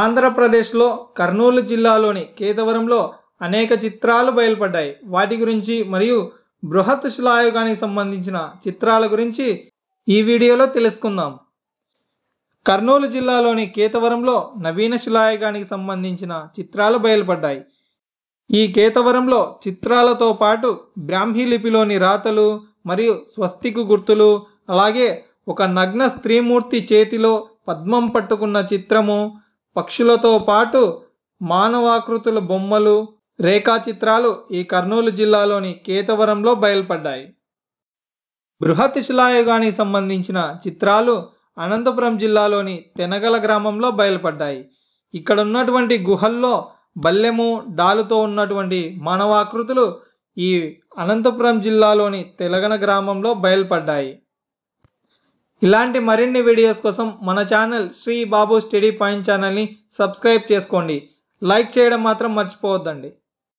ఆంధ్రప్రదేశ్లో కర్నూలు జిల్లాలోని కేతవరంలో అనేక చిత్రాలు బయలుపడ్డాయి. వాటి గురించి మరియు బృహత్ శిలాయుగానికి సంబంధించిన చిత్రాల గురించి ఈ వీడియోలో తెలుసుకుందాం. కర్నూలు జిల్లాలోని కేతవరంలో నవీన శిలాయుగానికి సంబంధించిన చిత్రాలు బయలుపడ్డాయి. ఈ కేతవరంలో చిత్రాలతో పాటు బ్రాహ్మీ లిపిలోని రాతలు మరియు స్వస్తికు గుర్తులు, అలాగే ఒక నగ్న స్త్రీమూర్తి చేతిలో పద్మం పట్టుకున్న చిత్రము, పక్షులతో పాటు మానవాకృతుల బొమ్మలు, రేఖాచిత్రాలు ఈ కర్నూలు జిల్లాలోని కేతవరంలో బయలుపడ్డాయి. బృహత్ శిలాయుగానికి సంబంధించిన చిత్రాలు అనంతపురం జిల్లాలోని తెనగల గ్రామంలో బయలుపడ్డాయి. ఇక్కడ ఉన్నటువంటి గుహల్లో బల్లెము, డాలుతో ఉన్నటువంటి మానవాకృతులు ఈ అనంతపురం జిల్లాలోని తెలగన గ్రామంలో బయలుపడ్డాయి. ఇలాంటి మరిన్ని వీడియోస్ కోసం మన ఛానల్ శ్రీ బాబు స్టడీ పాయింట్ ఛానల్ని సబ్స్క్రైబ్ చేసుకోండి. లైక్ చేయడం మాత్రం మర్చిపోవద్దండి.